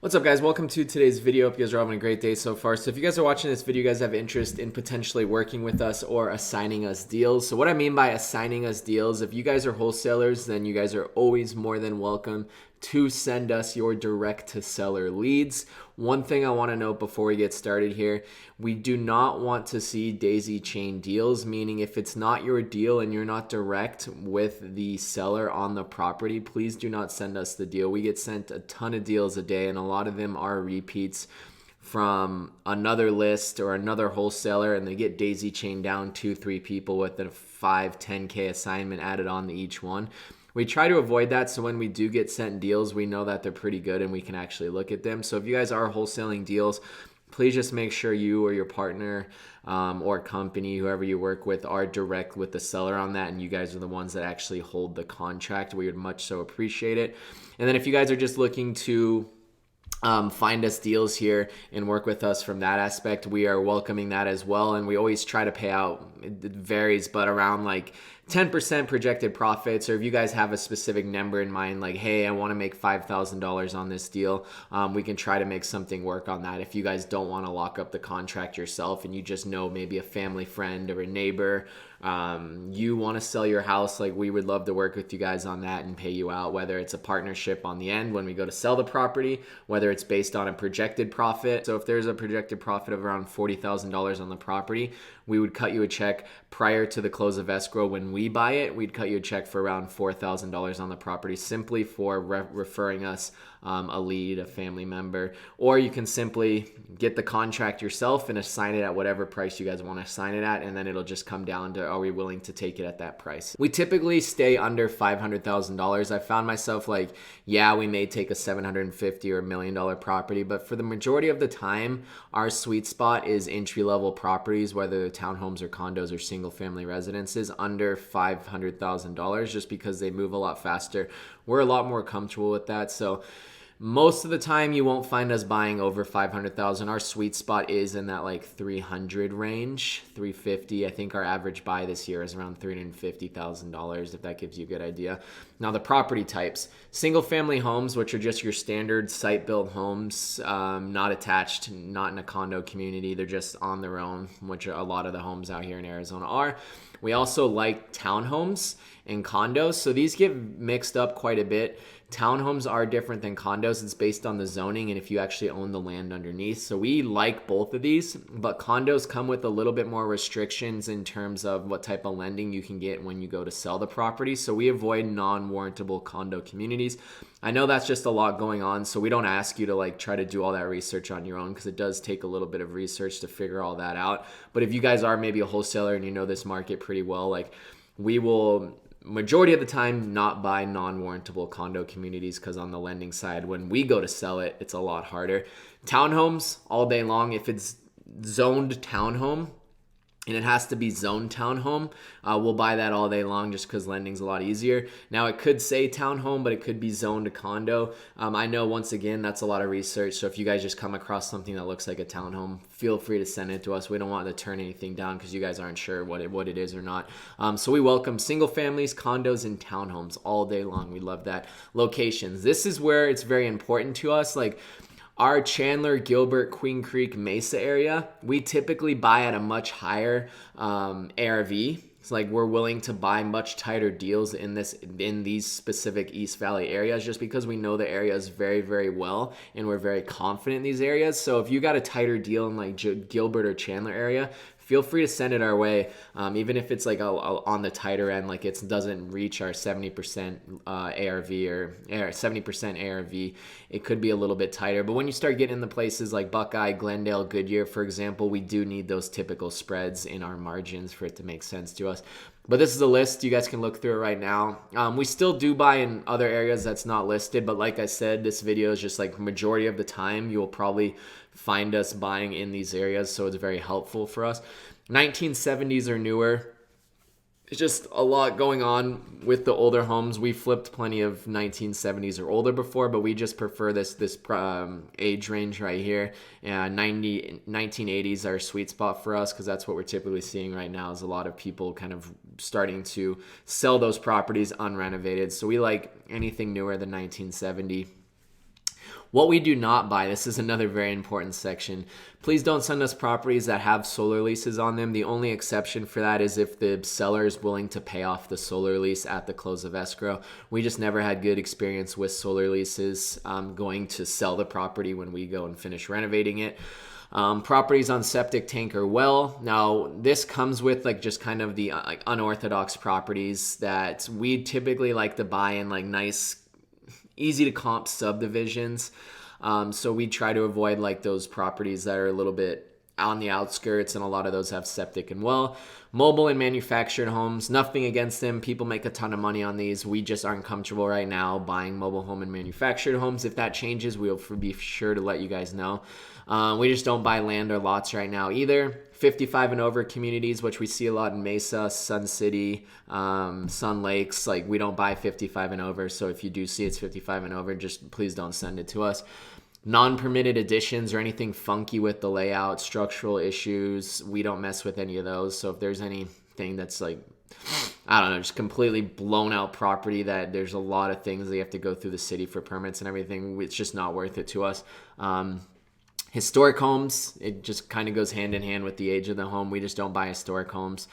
What's up, guys? Welcome to today's video. Hope you guys are having a great day so far. So if you guys are watching this video, you guys have interest in potentially working with us or assigning us deals. So what I mean by assigning us deals, if you guys are wholesalers, then you guys are always more than welcome to send us your direct to seller leads. One thing I want to note before we get started here, we do not want to see daisy chain deals, meaning if it's not your deal and you're not direct with the seller on the property, please do not send us the deal. We get sent a ton of deals a day and a lot of them are repeats from another list or another wholesaler, and they get daisy chained down 2-3 people with a 5-10K assignment added on to each one. We try to avoid that, so when we do get sent deals, we know that they're pretty good and we can actually look at them. So if you guys are wholesaling deals, please just make sure you or your partner or company, whoever you work with, are direct with the seller on that, and you guys are the ones that actually hold the contract. We would much so appreciate it. And then if you guys are just looking to find us deals here and work with us from that aspect, we are welcoming that as well. And we always try to pay out, it varies, but around like 10% projected profits. Or if you guys have a specific number in mind, like, hey, I want to make $5,000 on this deal, we can try to make something work on that. If you guys don't want to lock up the contract yourself and you just know maybe a family friend or a neighbor, you want to sell your house, like, we would love to work with you guys on that and pay you out, whether it's a partnership on the end when we go to sell the property, whether it's based on a projected profit. So if there's a projected profit of around $40,000 on the property, we would cut you a check prior to the close of escrow. When we buy it, we'd cut you a check for around $4,000 on the property simply for referring us a lead, a family member. Or you can simply get the contract yourself and assign it at whatever price you guys want to assign it at, and then it'll just come down to, are we willing to take it at that price? We typically stay under $500,000. I found myself like, yeah, we may take a $750,000 or $1 million property, but for the majority of the time, our sweet spot is entry-level properties, whether they're townhomes or condos or single-family residences, under $500,000, just because they move a lot faster. We're a lot more comfortable with that. So most of the time you won't find us buying over 500,000. Our sweet spot is in that like 300 range, 350. I think our average buy this year is around $350,000, if that gives you a good idea. Now the property types, single family homes, which are just your standard site built homes, not attached, not in a condo community. They're just on their own, which a lot of the homes out here in Arizona are. We also like townhomes and condos. So these get mixed up quite a bit. Townhomes are different than condos. It's based on the zoning and if you actually own the land underneath. So we like both of these, but condos come with a little bit more restrictions in terms of what type of lending you can get when you go to sell the property. So we avoid non-warrantable condo communities. I know that's just a lot going on, so we don't ask you to like try to do all that research on your own, because it does take a little bit of research to figure all that out. But if you guys are maybe a wholesaler and you know this market pretty well, like, we will majority of the time not buy non-warrantable condo communities, because on the lending side, when we go to sell it, it's a lot harder. Townhomes all day long. If it's zoned townhome, and it has to be zoned townhome, we'll buy that all day long just because lending's a lot easier. Now, it could say townhome, but it could be zoned to condo. I know, once again, that's a lot of research. So if you guys just come across something that looks like a townhome, feel free to send it to us. We don't want to turn anything down because you guys aren't sure what it is or not. So we welcome single families, condos, and townhomes all day long. We love that. Locations. This is where it's very important to us. Like, our Chandler, Gilbert, Queen Creek, Mesa area, we typically buy at a much higher ARV. It's like we're willing to buy much tighter deals in these specific East Valley areas, just because we know the areas very, very well and we're very confident in these areas. So if you got a tighter deal in like Gilbert or Chandler area, feel free to send it our way, even if it's like on the tighter end, like it doesn't reach our 70% ARV or 70% ARV. It could be a little bit tighter. But when you start getting into places like Buckeye, Glendale, Goodyear, for example, we do need those typical spreads in our margins for it to make sense to us. But this is a list. You guys can look through it right now. We still do buy in other areas that's not listed, but like I said, this video is just like majority of the time you'll probably find us buying in these areas, so it's very helpful for us. 1970s or newer. It's just a lot going on with the older homes. We flipped plenty of 1970s or older before, but we just prefer this age range right here. 1980s are a sweet spot for us, because that's what we're typically seeing right now, is a lot of people kind of starting to sell those properties unrenovated. So we like anything newer than 1970. What we do not buy, this is another very important section. Please don't send us properties that have solar leases on them. The only exception for that is if the seller is willing to pay off the solar lease at the close of escrow. We just never had good experience with solar leases going to sell the property when we go and finish renovating it. Properties on septic tank or well. Now, this comes with like just kind of the like unorthodox properties that we typically like to buy in like nice, easy to comp subdivisions. So we try to avoid like those properties that are a little bit on the outskirts, and a lot of those have septic and well. Mobile and manufactured homes, nothing against them. People make a ton of money on these. We just aren't comfortable right now buying mobile home and manufactured homes. If that changes, we'll be sure to let you guys know. We just don't buy land or lots right now either. 55 and over communities, which we see a lot in Mesa, Sun City, Sun Lakes. Like, we don't buy 55 and over. So if you do see it's 55 and over, just please don't send it to us. Non-permitted additions or anything funky with the layout, structural issues, we don't mess with any of those. So if there's anything that's like, I don't know, just completely blown out property that there's a lot of things that you have to go through the city for permits and everything, it's just not worth it to us. Historic homes, it just kind of goes hand in hand with the age of the home. We just don't buy historic homes.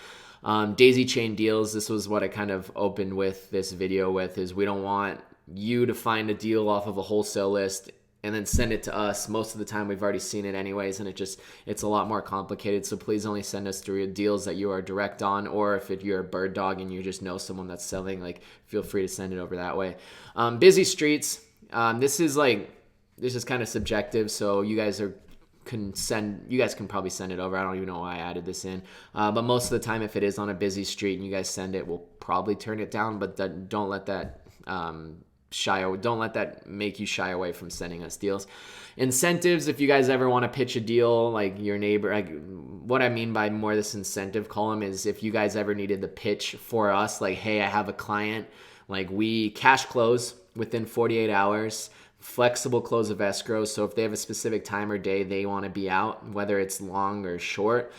Daisy chain deals, this was what I kind of opened with this video with, is we don't want you to find a deal off of a wholesale list and then send it to us. Most of the time we've already seen it anyways, and it's a lot more complicated. So please only send us through deals that you are direct on, or if you're a bird dog and you just know someone that's selling, like, feel free to send it over that way. Busy streets, this is kind of subjective, so you guys can probably send it over. I don't even know why I added this in, but most of the time if it is on a busy street and you guys send it, we'll probably turn it down. But don't let that don't let that make you shy away from sending us deals. Incentives, if you guys ever want to pitch a deal, like your neighbor, like, what I mean by more this incentive column is if you guys ever needed the pitch for us, like, hey, I have a client, like, we cash close within 48 hours, flexible close of escrow. So if they have a specific time or day they want to be out, whether it's long or short,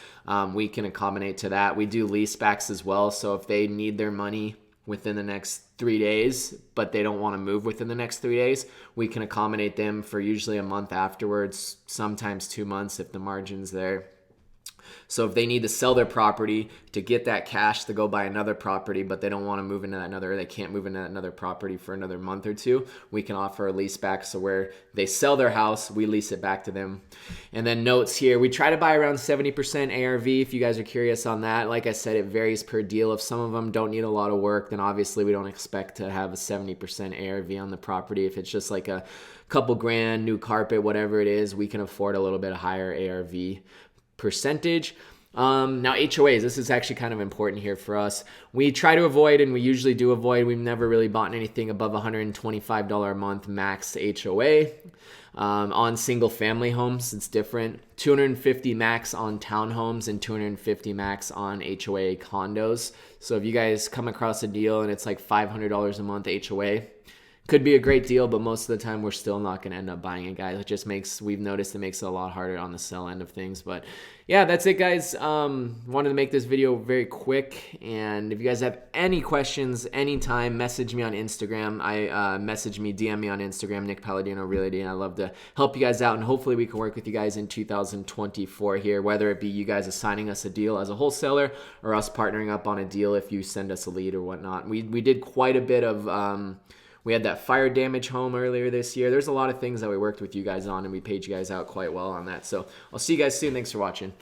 we can accommodate to that. We do lease backs as well. So if they need their money within the next 3 days, but they don't want to move within the next 3 days, we can accommodate them for usually a month afterwards, sometimes 2 months if the margin's there. So if they need to sell their property to get that cash to go buy another property, but they don't want to move into that another, they can't move into that another property for another month or two, we can offer a lease back. So where they sell their house, we lease it back to them. And then notes here, we try to buy around 70% ARV. If you guys are curious on that, like I said, it varies per deal. If some of them don't need a lot of work, then obviously we don't expect to have a 70% ARV on the property. If it's just like a couple grand, new carpet, whatever it is, we can afford a little bit higher ARV percentage. Now HOAs, this is actually kind of important here for us. We try to avoid, and we usually do avoid, we've never really bought anything above $125 a month max HOA. On single family homes, it's different. 250 max on townhomes and 250 max on HOA condos. So if you guys come across a deal and it's like $500 a month HOA, could be a great deal, but most of the time we're still not going to end up buying it, guys. We've noticed it makes it a lot harder on the sell end of things. But yeah, that's it, guys. Wanted to make this video very quick. And if you guys have any questions anytime, message me on Instagram. DM me on Instagram, Nick Palladino Realty, and I love to help you guys out. And hopefully we can work with you guys in 2024 here, whether it be you guys assigning us a deal as a wholesaler or us partnering up on a deal if you send us a lead or whatnot. We did quite a bit of... We had that fire damage home earlier this year. There's a lot of things that we worked with you guys on, and we paid you guys out quite well on that. So I'll see you guys soon. Thanks for watching.